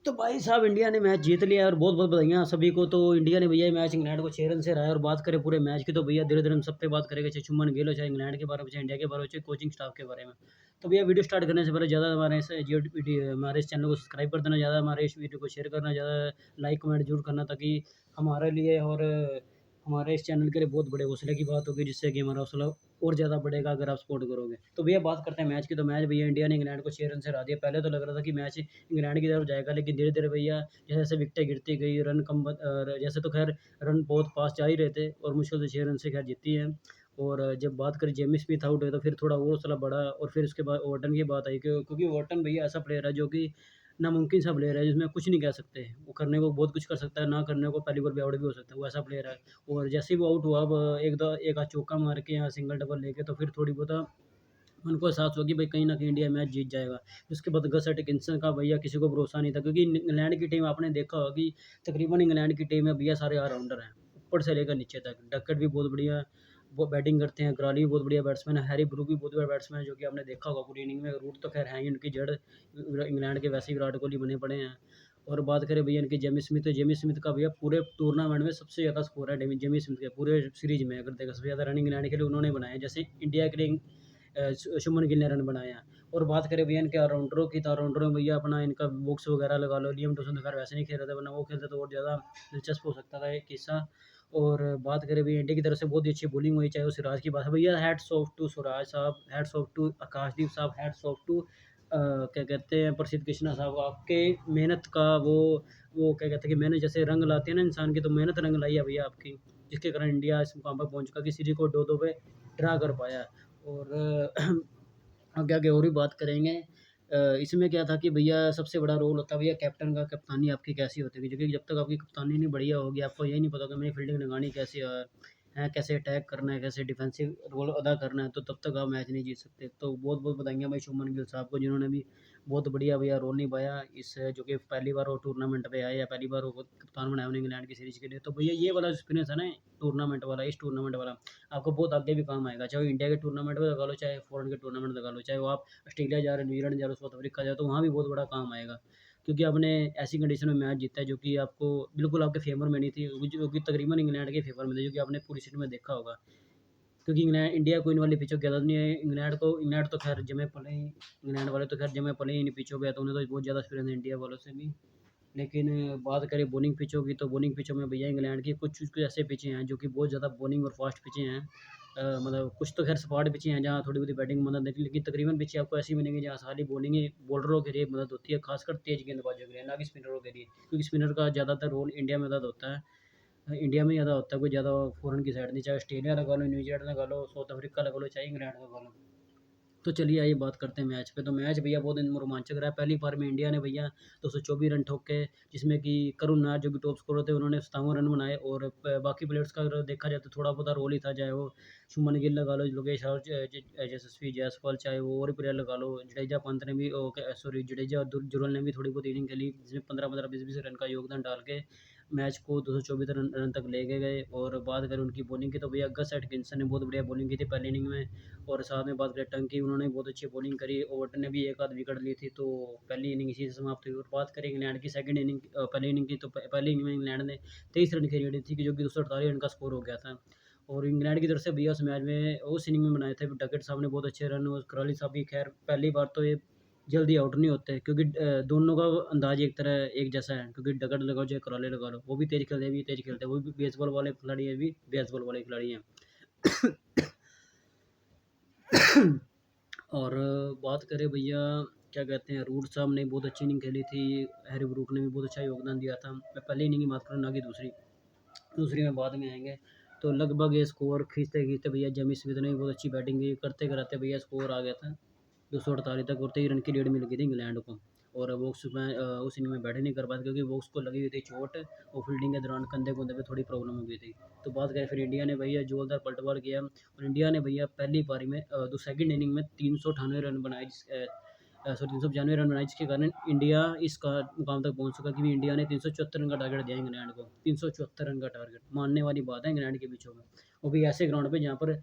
तो भाई साहब इंडिया ने मैच जीत लिया और बहुत बहुत बधाइयाँ सभी को। तो इंडिया ने भैया मैच इंग्लैंड को 6 रन से हराया। और बात करें पूरे मैच की तो भैया धीरे धीरे हम सब पे बात करेंगे, चाहे शुभमन गिल हो, चाहे इंग्लैंड के बारे में, चाहे इंडिया के बारे में, चाहे कोचिंग स्टाफ के बारे में। तो भैया वीडियो स्टार्ट करने से पहले ज़्यादा हमारे इस चैनल को सब्सक्राइब कर देना, ज़्यादा हमारे इस वीडियो को शेयर करना, ज़्यादा लाइक कमेंट जरूर करना, ताकि हमारे लिए और हमारे इस चैनल के लिए बहुत बड़े हौसले की बात होगी, जिससे कि हमारा हौसला और ज़्यादा बढ़ेगा अगर आप सपोर्ट करोगे। तो भैया बात करते हैं मैच की। तो मैच भैया इंडिया ने इंग्लैंड को 6 रन से हरा दिया। पहले तो लग रहा था कि मैच इंग्लैंड की तरफ जाएगा, लेकिन धीरे धीरे भैया जैसे जैसे विकेटें गिरती गई, रन कम जैसे तो खैर रन बहुत पास जा ही रहे थे और मुश्किल से 6 रन से खैर जीती है। और जब बात करें जेमी स्मिथ आउट हुए तो फिर थोड़ा और हौसला बढ़ा। और फिर उसके बाद ओवर्टन की बात आई, क्योंकि ओवर्टन भैया ऐसा प्लेयर है जो कि नामुमकिन सा प्लेयर है, जिसमें कुछ नहीं कह सकते। वो करने को बहुत कुछ कर सकता है, ना करने को पहली बार भी आउट भी हो सकता है, वो ऐसा प्लेयर है। और जैसे ही वो आउट हुआ, अब एक आध चौका मार के या सिंगल डबल लेके तो फिर थोड़ी बहुत उनको एहसास हुआ कि भाई कहीं न कहीं इंडिया मैच जीत जाएगा। उसके बाद गस एटकिंसन का भैया किसी को भरोसा नहीं था, क्योंकि इंग्लैंड की टीम आपने देखा होगा कि तकरीबन इंग्लैंड की टीम में भैया सारे ऑलराउंडर हैं, ऊपर से लेकर नीचे तक। डकैट भी बहुत बढ़िया वो बैटिंग करते हैं, ग्राली भी बहुत बढ़िया बैट्समैन है, हैरी ब्रूक भी बहुत बढ़िया बैट्समैन है, जो कि आपने देखा होगा पूरी इनिंग में। रूट तो खैर हैं ही उनकी जड़, इंग्लैंड के वैसे ही विराट कोहली बने पड़े हैं। और बात करें भैया इनकी जेमी स्मिथ, तो जेमी स्मिथ का भैया पूरे टूर्नामेंट में सबसे ज़्यादा स्कोर है जेमी स्मिथ के पूरे सीरीज में। अगर देखा सबसे ज़्यादा रन इंग्लैंड के लिए उन्होंने बनाए, जैसे इंडिया के लिए शुभमन गिल ने रन बनाए हैं। और बात करें भैया इनके ऑलराउंडरों की, तो ऑलराउंडरों में भैया अपना इनका बॉक्स वगैरह लगा लो, लियम टॉसन तो खैर वैसे नहीं खेल रहे थे, वरना वो खेलते तो और ज़्यादा दिलचस्प हो सकता था ये किस्सा। और बात करें भैया इंडिया की तरफ से बहुत ही अच्छी बॉलिंग हुई, चाहे वो सिराज की बात है भैया, हैट्स ऑफ टू सिराज साहब, हैट्स ऑफ टू आकाशदीप साहब, हैट्स ऑफ टू क्या कहते हैं प्रसिद्ध कृष्णा साहब। आपके मेहनत का वो क्या कहते हैं कि मैंने जैसे रंग लाते हैं ना इंसान की, तो मेहनत रंग लाई है भैया आपकी, जिसके कारण इंडिया इस मुकाम पर पहुँच चुका कि सीरीज को 2-2 पे ड्रा कर पाया। और आगे आगे और भी बात करेंगे। इसमें क्या था कि भैया सबसे बड़ा रोल होता है भैया कैप्टन का, कप्तानी आपकी कैसी होती है, क्योंकि जब तक आपकी कप्तानी नहीं बढ़िया होगी, आपको यही नहीं पता कि मेरी फील्डिंग लगानी कैसे है, कैसे अटैक करना है, कैसे डिफेंसिव रोल अदा करना है, तो तब तक आप मैच नहीं जीत सकते। तो बहुत बहुत बधाइयाँ भाई शुभमन गिल साहब को, जिन्होंने भी बहुत बढ़िया भैया रोल निभाया इस, जो कि पहली बार वो टूर्नामेंट पे आए, या पहली बार वो कप्तान बनाया उन्हें इंग्लैंड की सीरीज़ के लिए। तो भैया ये वाला एक्सपीरियंस है ना टूर्नामेंट वाला, इस टूर्नामेंट वाला आपको बहुत आगे भी काम आएगा, चाहे वो इंडिया के टूर्नामेंट में लगा लो, चाहे फॉरेन के टूर्नामेंट लगा लो, चाहे वो आप ऑस्ट्रेलिया जा रहे हो, न्यूजीलैंड जा रहे हो, साउथ अफ्रीका जा रहे हो, तो वहाँ भी बहुत बड़ा काम आएगा। क्योंकि आपने ऐसी कंडीशन में मैच जीता है जो कि आपको बिल्कुल आपके फेवर में नहीं थी, जो कि तकरीबन इंग्लैंड के फेवर में थी, जो कि आपने पूरी सीरीज में देखा होगा। क्योंकि इंग्लैंड इंडिया को इन वाली पिचों की आदत नहीं है। इंग्लैंड तो खैर जमे पले ही, इंग्लैंड वाले तो खैर जमे पले ही इन पिचों पे है, तो उन्हें तो बहुत ज़्यादा एक्सपीरियंस है इंडिया वालों से भी। लेकिन बात करें बॉलिंग पिचों की, तो बॉलिंग पिचों में भैया इंग्लैंड की कुछ कुछ ऐसे पिचें हैं जो कि बहुत ज़्यादा बॉलिंग और फास्ट पिचें हैं। मतलब कुछ तो खैर सपाट पिचें हैं जहाँ थोड़ी बहुत बैटिंग मदद देती है, लेकिन तकरीबन पिचें आपको ऐसी मिलेंगी जहाँ सारी बॉलिंग ही बॉलरों के लिए मदद होती है, खासकर तेज गेंदबाजों के लिए, ना कि स्पिनरों के लिए, क्योंकि स्पिनर का ज़्यादातर रोल इंडिया में ज़्यादा होता है। इंडिया में ज़्यादा होता है, कोई ज़्यादा फॉरेन की साइड नहीं, चाहे ऑस्ट्रेलिया लगा लो, न्यूजीलैंड लगा लो, साउथ अफ्रीका लगा लो, चाहे इंग्लैंड लगा लो। तो चलिए आइए बात करते हैं मैच पे। तो मैच भैया बहुत रोमांचक रहा है। पहली पार में इंडिया ने भैया 224 रन ठोके, जिसमें कि करुण नायर जो कि टॉप स्कोरर थे, उन्होंने 57 रन बनाए। और बाकी प्लेयर्स का अगर देखा जाए तो थोड़ा बहुत रोल ही था, चाहे वो शुभमन गिल लगा लो, लोकेश और यशस्वी जायसवाल, चाहे वो और प्लेयर लगा लो, जडेजा पंत ने भी सॉरी जडेजा और जुरल ने भी थोड़ी बहुत इनिंग खेली, जिसमें 15-15 20-20 रन का योगदान डाल के मैच को 224 रन तक ले के गए। और बात करें उनकी बॉलिंग की, तो भैया गस एटकिंसन ने बहुत बढ़िया बॉलिंग की थी पहली इनिंग में। और साथ में बात करें टंक की, उन्होंने बहुत अच्छी बॉलिंग करी, ओवर्टन ने भी एक आध विकेट ली थी। तो पहली इनिंग इसी से समाप्त हुई। और बात करें इंग्लैंड की सेकंड इनिंग, पहली इनिंग की, तो पहली इनिंग में इंग्लैंड ने 23 रन की लीड थी, कि जो कि 248 रन का स्कोर हो गया था। और इंग्लैंड की तरफ से भैया उस मैच में उस इनिंग में बनाए थे डकैट साहब ने बहुत अच्छे रन, और कराली साहब भी खैर पहली बार तो ये जल्दी आउट नहीं होते, क्योंकि दोनों का अंदाज एक तरह एक जैसा है, क्योंकि डकैट लगाओ चाहे कराली लगा लो, वो भी तेज खेलते हैं, भी तेज खेलते हैं, वो भी बेसबॉल वाले खिलाड़ी है, भी बेसबॉल वाले खिलाड़ी हैं। और बात करें भैया क्या कहते हैं, रूट साहब ने बहुत अच्छी इनिंग खेली थी, हैरी ब्रूक ने भी बहुत अच्छा योगदान दिया था। मैं पहली इनिंग की बात करूँ, ना कि दूसरी, दूसरी में बाद में आएंगे। तो लगभग ये स्कोर खींचते खींचते भैया जेमी स्मिथ ने भी बहुत अच्छी बैटिंग की, करते कराते भैया स्कोर आ गया था 248 तक, और 23 रन की लीड मिल गई थी इंग्लैंड को। और वो उस इनिंग में बैट नहीं कर पाया, क्योंकि वो उसको लगी हुई थी चोट, और फील्डिंग के दौरान कंधे कुंधे पे थोड़ी प्रॉब्लम हो गई थी। तो बात करें फिर इंडिया ने भैया जोरदार पलटवार किया, और इंडिया ने भैया पहली पारी में दो सेकंड इनिंग में 398 रन बनाए, 395 रन बनाए, जिसके कारण इंडिया इसका मुकाम तक पहुंच सका, क्योंकि इंडिया ने 374 रन का टारगेट दिया इंग्लैंड को, 374 रन का टारगेट मानने वाली बात है इंग्लैंड के बीचों में, वो भी ऐसे ग्राउंड पे जहाँ पर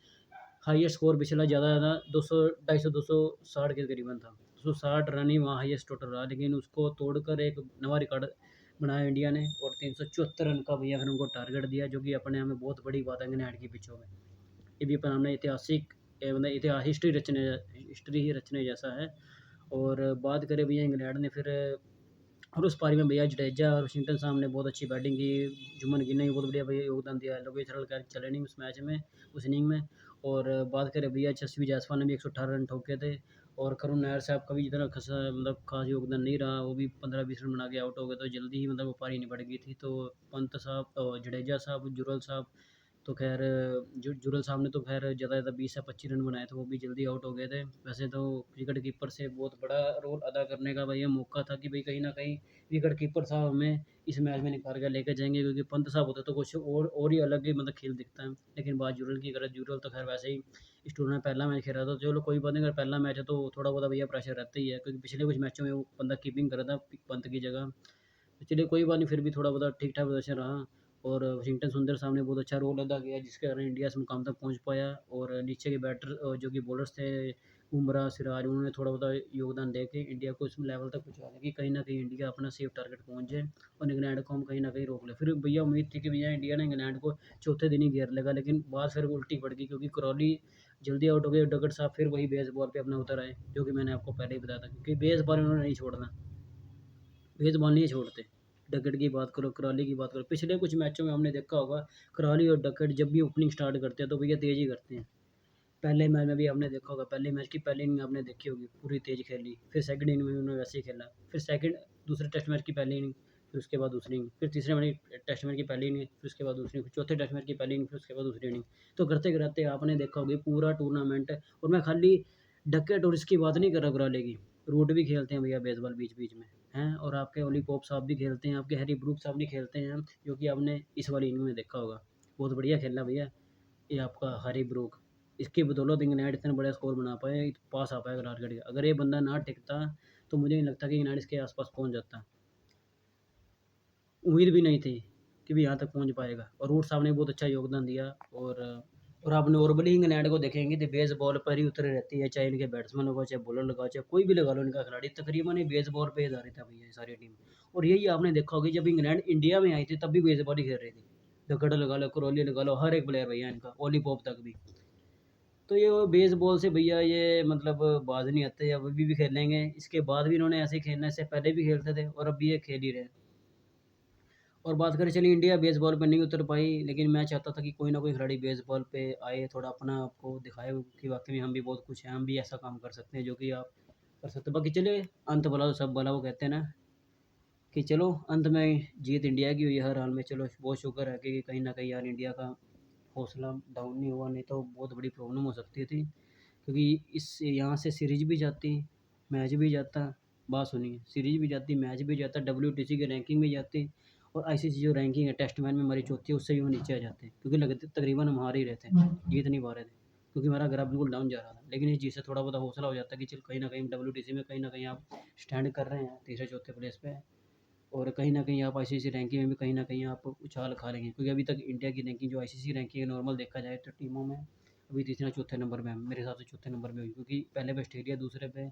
हाईएस्ट स्कोर पिछला ज़्यादा 200 250 260 के करीबन था। 260 रन ही वहाँ हाईएस्ट टोटल रहा, लेकिन उसको तोड़कर एक नवा रिकॉर्ड बनाया इंडिया ने और 374 रन का भैया फिर उनको टारगेट दिया, जो कि अपने आप में बहुत बड़ी बात है इंग्लैंड की पिचों में। ये भी अपना हमने ऐतिहासिक मतलब इतिहास हिस्ट्री ही रचने जैसा है। और बात करें भैया इंग्लैंड ने फिर और उस पारी में भैया जडेजा और वाशिंगटन साहब ने बहुत अच्छी बैटिंग की। जुम्मन गिल ने भी बहुत बढ़िया भैया योगदान दिया। लोकेश राहुल का चले नहीं उस मैच में, उस इनिंग में। और बात करें भैया यशस्वी जायसवाल ने भी 118 रन ठोके थे। और करुण नायर साहब का भी जितना खासा मतलब खास योगदान नहीं रहा, वो भी 15-20 रन बना के आउट हो गए, तो जल्दी ही मतलब वो पारी निपट गई थी। तो पंत साहब और जडेजा साहब, जुरल साहब तो खैर जुरल साहब ने तो खैर ज़्यादा 20 या 25 रन बनाए थे, वो भी जल्दी आउट हो गए थे। वैसे तो विकेट कीपर से बहुत बड़ा रोल अदा करने का भैया मौका था कि भाई कहीं ना कहीं विकेट कीपर साहब हमें इस मैच में निकाल कर लेके जाएंगे, क्योंकि पंत साहब होते तो कुछ और ही अलग ही मतलब खेल दिखता है। लेकिन बात जुरल की करें, जुरल तो खैर वैसे ही इस टूर्नामेंट पहला मैच खेल रहा था, चलो कोई बात नहीं, अगर पहला मैच है तो थोड़ा बहुत भैया प्रेशर रहता ही है, क्योंकि पिछले कुछ मैचों में वो बंदा कीपिंग कर रहा था पंत की जगह। तो चलिए कोई बात नहीं, फिर भी थोड़ा बहुत ठीक ठाक प्रदर्शन रहा। और वाशिंगटन सुंदर साहब ने बहुत अच्छा रोल अदा किया, जिसके कारण इंडिया इस मुकाम तक पहुंच पाया। और नीचे के बैटर जो कि बॉलर्स थे, बुमराह, सिराज, उन्होंने थोड़ा बहुत योगदान दे के इंडिया को इस लेवल तक पहुंचा दिया कि कहीं ना कहीं इंडिया अपना सेफ टारगेट पहुंच जाए और इंग्लैंड को हम कहीं ना कहीं रोक ले। फिर भैया उम्मीद थी कि भैया इंडिया ने इंग्लैंड को चौथे दिन ही घेर लेगा, लेकिन बात फिर उल्टी पड़ गई, क्योंकि करौली जल्दी आउट हो गए। डगट साहब फिर वही बेस बॉल पे अपना उतर आए, जो कि मैंने आपको पहले ही बताया था, क्योंकि बेस बॉल उन्होंने नहीं छोड़ना, बेस बॉल नहीं छोड़ते। डकट की बात करो, कराली की बात करो, पिछले कुछ मैचों में हमने देखा होगा कराली और डकट जब भी ओपनिंग स्टार्ट करते हैं तो भैया तेज़ ही करते हैं। पहले मैच में भी आपने देखा होगा, पहले मैच की पहली इनिंग आपने देखी होगी, पूरी तेज़ खेली। फिर सेकंड इनिंग में उन्होंने वैसे ही खेला। फिर दूसरे टेस्ट मैच की पहली इनिंग, फिर उसके बाद दूसरी इनिंग, फिर तीसरे मैच टेस्ट मैच की पहली इनिंग, फिर उसके बाद दूसरी, फिर चौथे टेस्ट मैच की पहली इनिंग, फिर उसके बाद दूसरी इनिंग। तो करते करते आपने देखा होगा पूरा टूर्नामेंट। और मैं खाली डकैट और इसकी बात नहीं कर रहा कराले की, रूट भी खेलते हैं भैया बेसबॉल बीच बीच में हैं। और आपके ओली पोप साहब भी खेलते हैं, आपके हैरी ब्रूक साहब भी खेलते हैं, जो कि आपने इस वाली इनिंग में देखा होगा। बहुत बढ़िया खेला भैया ये आपका हैरी ब्रूक। इसकी बदौलत इंग्लैंड इतना बड़ा स्कोर बना पाए, पास आ पाया टारगेट के। अगर ये बंदा ना टिकता तो मुझे नहीं लगता कि इंग्लैंड इसके आसपास पहुंच जाता। उम्मीद भी नहीं थी कि भी यहाँ तक पहुंच पाएगा। और रूट साहब ने बहुत अच्छा योगदान दिया। और आप नॉर्मली इंग्लैंड को देखेंगे तो बेस बॉल पर ही उतरे रहती है, चाहे इनके बैट्समैन लगाओ, चाहे बॉलर लगाओ, चाहे कोई भी लगा लो, इनका खिलाड़ी तकरीबन ही बेस बॉल पे आधारित है भैया ये सारी टीम। और यही आपने देखा होगा जब इंग्लैंड इंडिया में आई थी तब भी बेस बॉल ही खेल रही थी। दगड़ लगा लो, करौली लगा लो, हर एक प्लेयर भैया इनका, ओली पॉप तक भी। तो ये बेस बॉल से भैया ये मतलब बाज नहीं आते, अब भी खेलेंगे। इसके बाद भी इन्होंने ऐसे ही खेलना, इससे पहले भी खेलते थे और अब भी ये खेल ही रहे। और बात करें, चलिए इंडिया बेसबॉल पे नहीं उतर पाई, लेकिन मैं चाहता था कि कोई ना कोई खिलाड़ी बेसबॉल पे आए, थोड़ा अपना आपको दिखाए कि वाकई में हम भी बहुत कुछ हैं, हम भी ऐसा काम कर सकते हैं जो कि आप कर सकते हैं। बाकी चले, अंत भला तो सब भला, वो कहते हैं ना कि चलो अंत में जीत इंडिया की हुई है हर हाल में। चलो बहुत शुक्र है कि कहीं ना कहीं यार इंडिया का हौसला डाउन नहीं हुआ, नहीं तो बहुत बड़ी प्रॉब्लम हो सकती थी। क्योंकि इस यहाँ से सीरीज भी जाती, मैच भी जाता, बात सुनिए, सीरीज भी जाती, मैच भी जाता, WTC की रैंकिंग भी जाती, और ICC जो रैंकिंग है टेस्ट मैच में हमारी चौथी है, उससे भी वो नीचे आ जाते, क्योंकि लगते तकरीबन हम हार ही रहते हैं, जीत नहीं पा रहे थे, क्योंकि हमारा ग्राफ बिल्कुल डाउन जा रहा था। लेकिन इस चीज़ से थोड़ा बहुत हौसला हो जाता है कि चल कहीं ना कहीं WTC में कहीं ना कहीं आप स्टैंड कर रहे हैं तीसरे चौथे प्लेस पे। और कहीं न कहीं आप ICC रैंकिंग में भी कहीं न कहीं आप उछाल खा लेंगे, क्योंकि अभी तक इंडिया की रैंकिंग जो ICC रैंकिंग है नॉर्मल देखा जाए तो टीमों में अभी तीसरे चौथे नंबर पे है, मेरे हिसाब से चौथे नंबर पे हुई, क्योंकि पहले पे ऑस्ट्रेलिया, दूसरे पे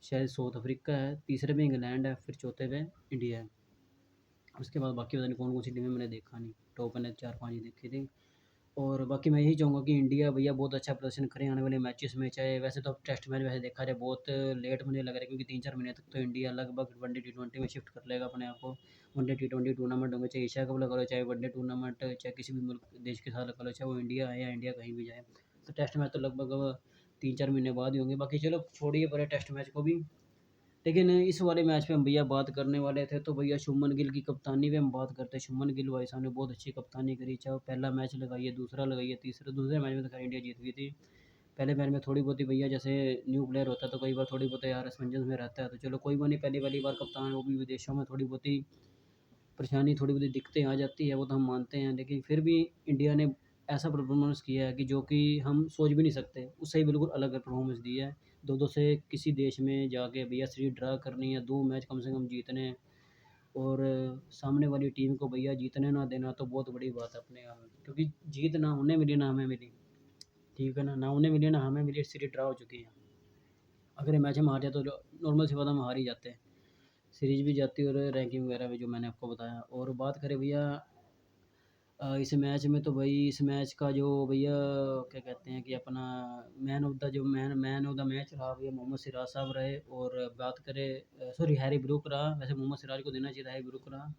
शायद साउथ अफ्रीका है, तीसरे पे इंग्लैंड है, फिर चौथे पे इंडिया है। उसके बाद बाकी पता नहीं कौन कौन सी टीमें मैंने देखा नहीं, टॉप मैंने 4-5 ही देखी थी। और बाकी मैं यही चाहूँगा कि इंडिया भैया बहुत अच्छा प्रदर्शन करे आने वाले मैचेस में। चाहे वैसे तो अब टेस्ट मैच वैसे देखा जाए बहुत लेट मुझे लग रहा है, क्योंकि 3-4 महीने तक तो इंडिया लगभग वनडे T20 में शिफ्ट कर लेगा अपने आप को। वनडे T20 टूर्नामेंट होंगे, चाहे एशिया कप लगा लो, चाहे वनडे टूर्नामेंट, चाहे किसी भी मुल्क देश के साथ लगा लो, चाहे वो इंडिया आए या इंडिया कहीं भी जाए। तो टेस्ट मैच तो लगभग अब 3-4 महीने बाद ही होंगे। बाकी चलो छोड़िए पहले टेस्ट मैच को भी, लेकिन इस वाले मैच पे हम भैया बात करने वाले थे, तो भैया शुभमन गिल की कप्तानी पे हम बात करते हैं। शुभमन गिल भाई साहब ने बहुत अच्छी कप्तानी करी, चाहे वो पहला मैच लगाइए, दूसरा लगाइए, तीसरा, दूसरे मैच में तो खैर इंडिया जीत गई थी। पहले मैच में थोड़ी बहुत ही भैया जैसे न्यू प्लेयर होता है तो कई बार थोड़ी बहुत यार असमंजस में रहता है, तो चलो कोई बात नहीं, पहली पहली बार कप्तान है वो भी विदेशों में, थोड़ी बहुत ही परेशानी, थोड़ी बहुत ही दिक्कतें आ जाती है, वो तो हम मानते हैं। लेकिन फिर भी इंडिया ने ऐसा परफॉर्मेंस किया है कि जो कि हम सोच भी नहीं सकते, उससे ही बिल्कुल अलग परफॉर्मेंस दी है। दो से किसी देश में जाके भैया सीरीज ड्रा करनी है, 2 मैच कम से कम जीतने हैं, और सामने वाली टीम को भैया जीतने ना देना तो बहुत बड़ी बात है अपने आप में, क्योंकि जीत ना उन्हें मिली ना हमें मिली, ठीक है ना, ना उन्हें मिली ना हमें मिली, सीरीज ड्रा हो चुकी है। अगर ये मैच हम हार जाए तो नॉर्मल सी बात हम हार ही जाते हैं, सीरीज़ भी जाती है और रैंकिंग वगैरह भी जो मैंने आपको बताया। और बात करें भैया इस मैच में तो भाई इस मैच का जो भैया क्या कहते हैं कि अपना मैन ऑफ द मैच रहा भैया मोहम्मद सिराज साहब रहे। और बात करें सॉरी हैरी ब्रूक रहा, वैसे मोहम्मद सिराज को देना चाहिए था, हैरी ब्रूक रहा।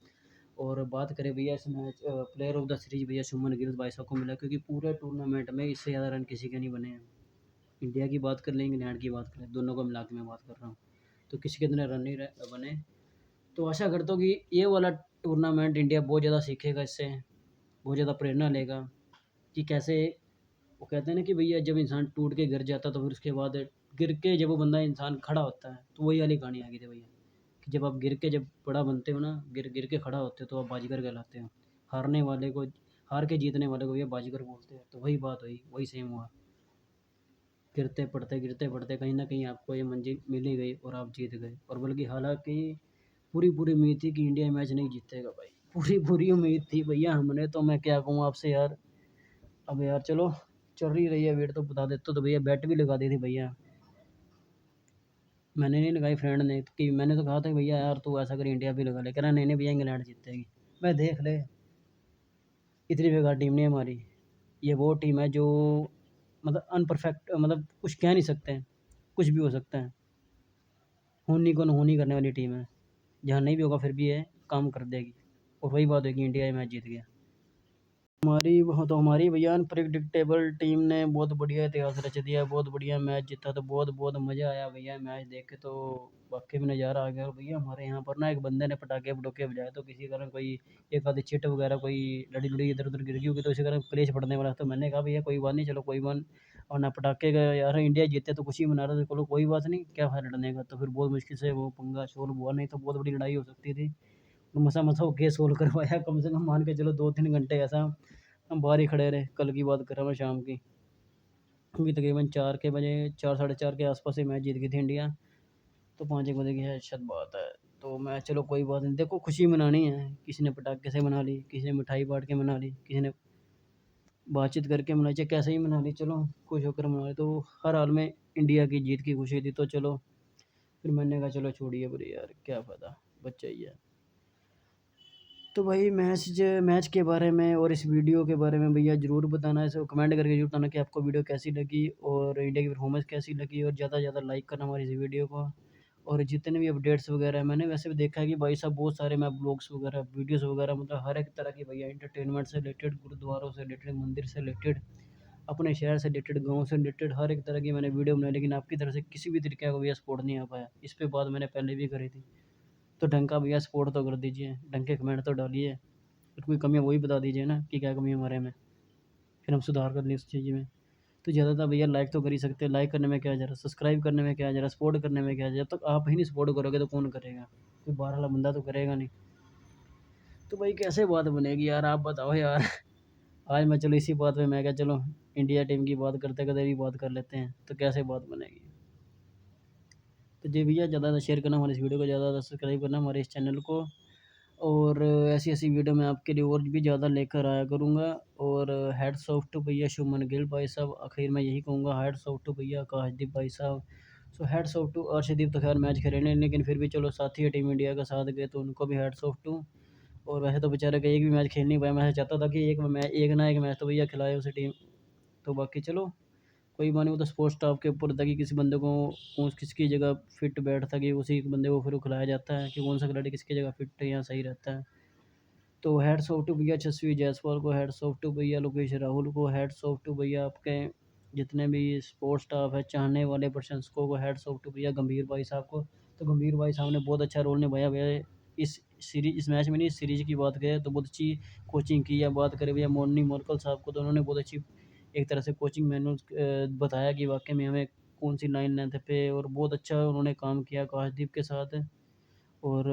और बात करें भैया इस match player of the series भैया शुभमन गिल भाई साहब को मिला, क्योंकि पूरे टूर्नामेंट में इससे ज़्यादा रन किसी के नहीं बने हैं। इंडिया की बात कर लें, इंग्लैंड की बात करें, दोनों को मिला के मैं बात कर रहा हूँ, तो किसी के इतने रन नहीं बने। तो आशा करता हूँ कि ये वाला टूर्नामेंट इंडिया बहुत ज़्यादा सीखेगा इससे, बहुत ज़्यादा प्रेरणा लेगा कि कैसे वो कहते हैं ना कि भैया जब इंसान टूट के गिर जाता तो फिर उसके बाद गिर के जब वो बंदा इंसान खड़ा होता है, तो वही वाली कहानी आ गई थी भैया कि जब आप गिर के जब बड़ा बनते हो ना, गिर गिर के खड़ा होते हो तो आप बाजीगर कहलाते हो। हारने वाले को हार के जीतने वाले को भैया बाजीगर बोलते हैं। तो वही बात हुई, वही सेम हुआ, गिरते पड़ते कहीं न कहीं आपको ये मंजिल मिल ही गई और आप जीत गए। और बल्कि हालाँकि पूरी उम्मीद थी कि इंडिया मैच नहीं जीतेगा भाई, पूरी उम्मीद थी भैया हमने, तो मैं क्या कहूँ आपसे यार। अब यार चलो चल ही रही है वेट, तो बता देता तो भैया बेट भी लगा दी थी भैया। मैंने नहीं लगाई, फ्रेंड ने, कि मैंने तो कहा था कि भैया यार तू ऐसा कर इंडिया भी लगा ले, कह रहा नहीं भैया इंग्लैंड जीतेगी। मैं देख ले, इतनी बेकार टीम नहीं है हमारी। ये वो टीम है जो मतलब अनपरफेक्ट, मतलब कुछ कह नहीं सकते हैं, कुछ भी हो सकता है, होनी को नहोनी करने वाली टीम है। जहाँ नहीं भी होगा फिर भी ये काम कर देगी। और वही बात है कि इंडिया ये मैच जीत गया। हमारी भैया अनप्रेडिक्टेबल टीम ने बहुत बढ़िया इतिहास रच दिया, बहुत बढ़िया मैच जीता, तो बहुत मज़ा आया भैया मैच देख के, तो वाकई में नज़ारा आ गया। और भैया हमारे यहाँ पर ना एक बंदे ने पटाखे पटूखे बजाए, तो किसी कारण कोई एक आधी चिट वगैरह कोई लड़ी लुड़ी इधर उधर गिर गई होगी, तो इसी कारण क्लेश पड़ने वाला। तो मैंने कहा भैया कोई बात नहीं, चलो कोई बात। और ना पटाखे का यार, इंडिया जीते तो खुशी मना रहे थे, चलो कोई बात नहीं, क्या फायदा लड़ने का। तो फिर बहुत मुश्किल से वो पंगा सोल्व हुआ, नहीं तो बहुत बड़ी लड़ाई हो सकती थी। मसा वो केस सोल्व करवाया, कम से कम मान के चलो 2-3 घंटे ऐसा हम बाहर ही खड़े रहे। कल की बात कर रहा हूँ मैं, शाम की, क्योंकि तकरीबन 4 के बजे, 4 साढ़े 4 के आसपास ही मैच जीत गई थी इंडिया। तो 5 एक बजे की है शायद बात है। तो मैं चलो कोई बात नहीं, देखो खुशी मनानी है, किसी ने पटाखे से मना ली, किसी ने मिठाई बांट के मना ली, किसी ने बातचीत करके मनाई, चाहे कैसे ही मना ली, चलो खुश होकर मना ली। तो हर हाल में इंडिया की जीत की खुशी थी, तो चलो फिर मैंने कहा चलो छोड़िए बुरी यार, क्या फ़ायदा, बच्चा ही है। तो भाई मैच के बारे में और इस वीडियो के बारे में भैया ज़रूर बताना, ऐसे कमेंट करके ज़रूर बताना कि आपको वीडियो कैसी लगी और इंडिया की परफॉर्मेंस कैसी लगी। और ज़्यादा से ज़्यादा लाइक करना हमारी इस वीडियो को। और जितने भी अपडेट्स वगैरह हैं, मैंने वैसे भी देखा है कि भाई साहब बहुत सारे मैं ब्लॉग्स वगैरह, वीडियोस वगैरह, मतलब हर एक तरह की भैया एंटरटेनमेंट से रिलेटेड, गुरुद्वारों से रिलेटेड, मंदिर से रिलेटेड, अपने शहर से रिलेटेड, गाँव से रिलेटेड, हर एक तरह की मैंने वीडियो बनाई, लेकिन आपकी तरफ से किसी भी तरीके का भैया सपोर्ट नहीं आ पाया। इस पे बात मैंने पहले भी करी थी। तो ढंग का भैया सपोर्ट तो कर दीजिए, ढंग के कमेंट तो डालिए, फिर कोई कमी है वही बता दीजिए ना कि क्या कमी है हमारे में, फिर हम सुधार कर लें उस चीज़ में। तो ज़्यादातर भैया लाइक तो कर ही सकते हैं, लाइक करने में क्या जा रहा है, सब्सक्राइब करने में क्या जा रहा है, सपोर्ट करने में क्या जा रहा है। जब तक आप ही नहीं सपोर्ट करोगे तो कौन करेगा, कोई बाहर वाला बंदा तो करेगा नहीं। तो भाई कैसे बात बनेगी यार, आप बताओ यार। आज मैं चलो इसी बात पे मैं क्या, चलो इंडिया टीम की बात करते करते भी बात कर लेते हैं, तो कैसे बात बनेगी। तो जी भैया ज़्यादा ज़्यादा शेयर करना हमारे इस वीडियो को, ज़्यादा ज़्यादा सब्सक्राइब करना हमारे इस चैनल को। और ऐसी-ऐसी वीडियो मैं आपके लिए और भी ज़्यादा लेकर आया करूँगा। और हैट्स ऑफ टू भैया शुभमन गिल भाई साहब, आखिर में यही कहूँगा, हैट्स ऑफ टू भैया आकाशदीप भाई साहब। So hats off to Arshdeep, तो खैर मैच खेले नहीं, लेकिन फिर भी चलो साथी है टीम इंडिया का, साथ गए तो उनको भी हैट्स ऑफ टू। और वैसे तो बेचारे का एक भी मैच खेल नहीं पाया, मैं चाहता था कि एक ना एक मैच तो भैया खिलाए उसे टीम। तो बाकी चलो कोई बात नहीं, वो तो स्पोर्ट्स स्टाफ के ऊपर था कि किसी बंदे को कौन किसकी जगह फिट बैठता, कि उसी बंदे को फिर वो खिलाया जाता है कि कौन सा खिलाड़ी किसकी जगह फिट या सही रहता है। तो हैट्स ऑफ टू भैया यशस्वी जायसवाल को, हैट्स ऑफ टू भैया लोकेश राहुल को, हैट्स ऑफ टू भैया आपके जितने भी स्पोर्ट्स स्टाफ है, चाहने वाले प्रशंसकों को, हैट्स ऑफ टू भैया गंभीर भाई साहब को। तो गंभीर भाई साहब ने बहुत अच्छा रोल निभाया भैया इस मैच में नहीं, इस सीरीज़ की बात करें तो बहुत अच्छी कोचिंग की, या बात करें भैया मॉर्नी मोरकल साहब को, तो उन्होंने बहुत अच्छी एक तरह से कोचिंग मैनुअल बताया कि वाक़ई में हमें कौन सी लाइन लेंथ पे, और बहुत अच्छा उन्होंने काम किया आकाशदीप के साथ। और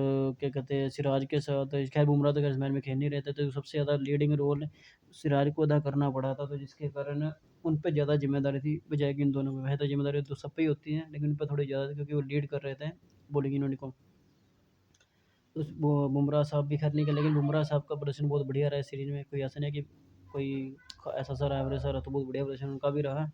क्या कहते हैं सिराज के साथ, खैर बुमराह तो खैर इस मैच में खेल नहीं रहे थे, तो सबसे ज़्यादा लीडिंग रोल सिराज को अदा करना पड़ा था, तो जिसके कारण उन पे ज़्यादा ज़िम्मेदारी थी बजाय कि इन दोनों में। वैसे तो ज़िम्मेदारी तो सब पे ही होती है, लेकिन उन पे थोड़ी ज़्यादा थी क्योंकि वो लीड कर रहे थे बॉलिंग यूनिट को। तो वो बुमराह साहब भी खैर नहीं खेले, लेकिन बुमराह साहब का प्रदर्शन बहुत बढ़िया रहा है सीरीज़ में, कोई ऐसा नहीं है कि कोई ऐसा सा रहा, एवरेज सा रहा, तो बहुत बढ़िया प्रदर्शन उनका भी रहा।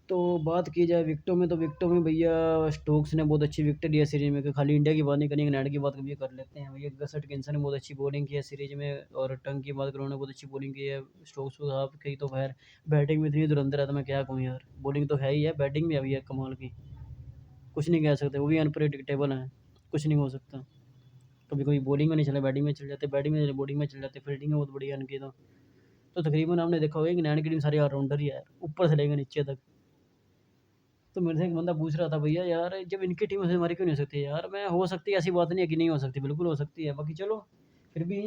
तो बात की जाए विकेटों में, तो विकेटों में भैया स्टोक्स ने बहुत अच्छी विकेट ली है सीरीज में, कि खाली इंडिया की बात नहीं करनी, इंग्लैंड की बात कभी कर लेते हैं भैया। गसट किंसन ने बहुत अच्छी बॉलिंग की है सीरीज में, और टंग की बात करूँ, उन्होंने बहुत अच्छी बॉलिंग की है। स्टोक्स को साहब की तो खैर बैटिंग में इतनी धुरंधर है, तो मैं क्या कहूँ यार, बॉलिंग तो है ही है, बैटिंग भी अभी है कमाल की, कुछ नहीं कह सकते, वो भी अनप्रेडिक्टेबल है, कुछ नहीं हो सकता। कभी कभी बॉलिंग में नहीं चले, बैटिंग में चल जाते, बैटिंग में बॉलिंग में चल जाते, फील्डिंग में बहुत बढ़िया इनकी तो तकरीबन आपने देखा होगा कि इंग्लैंड की टीम सारी ऑलराउंडर ही है, ऊपर से लेकर नीचे तक। तो मेरे से एक बंदा पूछ रहा था, भैया यार जब इनकी टीम से हमारी क्यों नहीं हो सकती यार, मैं हो सकती है, ऐसी बात नहीं है कि नहीं हो सकती, बिल्कुल हो सकती है, बाकी चलो फिर भी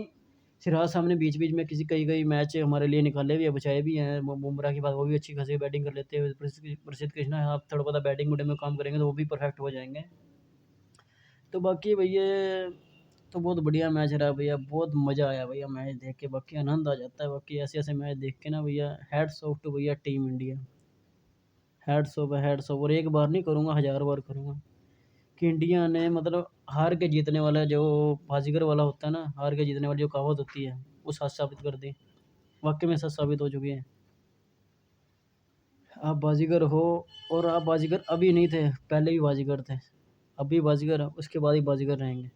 सिराज साहब ने बीच बीच में किसी कई कई मैच हमारे लिए निकाले भी है, बचाए भी हैं। बुमराह की बात, वो भी अच्छी खासी बैटिंग कर लेते हैं। प्रसिद्ध कृष्णा, आप थोड़ा बहुत बैटिंग में काम करेंगे तो वो भी परफेक्ट हो जाएंगे। तो बाकी भैया तो बहुत बढ़िया मैच रहा भैया, बहुत मज़ा आया भैया मैच देख के, बाकी आनंद आ जाता है, बाकी ऐसे ऐसे मैच देख के ना भैया, हैट्स ऑफ टू भैया टीम इंडिया, हैट्स ऑफ है, हैट्स ऑफ। और एक बार नहीं करूँगा, 1000 बार करूँगा, कि इंडिया ने मतलब हार के जीतने वाला जो बाजीगर वाला होता है ना, हार के जीतने वाली जो कहावत होती है, वो सच साबित कर दी, वाकई में सच साबित हो चुकी है। आप बाजीगर हो, और आप बाजीगर अभी नहीं थे, पहले भी बाजीगर थे, अभी बाजीगर हैं, उसके बाद ही बाजीगर रहेंगे।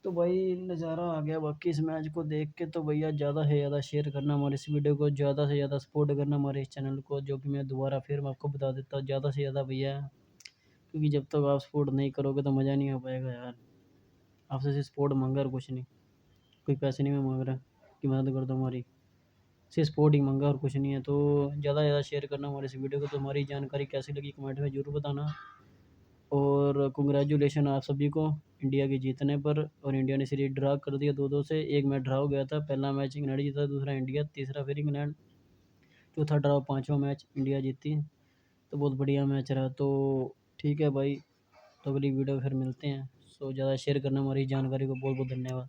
तो भाई नज़ारा आ गया बाकी इस मैच को देख के। तो भैया ज़्यादा से ज़्यादा शेयर करना हमारे इस वीडियो को, ज़्यादा से ज़्यादा सपोर्ट करना हमारे इस चैनल को, जो कि मैं दोबारा फिर मैं आपको बता देता हूँ, ज़्यादा से ज़्यादा भैया, क्योंकि जब तक आप सपोर्ट नहीं करोगे तो मज़ा नहीं आ पाएगा यार। आपसे सिर्फ सपोर्ट मांगा और कुछ नहीं, कोई पैसे नहीं मैं मांग रहा कि मदद कर दो हमारी, सिर्फ सपोर्ट ही मांगा और कुछ नहीं है। तो ज़्यादा से ज़्यादा शेयर करना हमारे इस वीडियो को। तो हमारी जानकारी कैसी लगी कमेंट में ज़रूर बताना, और कंग्रेचुलेशन आप सभी को इंडिया के जीतने पर। और इंडिया ने सीरीज ड्रा कर दिया 2-2 से, एक मैच ड्रा हो गया था, पहला मैच इंग्लैंड जीता, दूसरा इंडिया, तीसरा फिर इंग्लैंड, चौथा ड्रा, पाँचवा मैच इंडिया जीती। तो बहुत बढ़िया मैच रहा। तो ठीक है भाई, तो अगली वीडियो फिर मिलते हैं। सो ज़्यादा शेयर करना हमारी जानकारी को, बहुत बहुत धन्यवाद।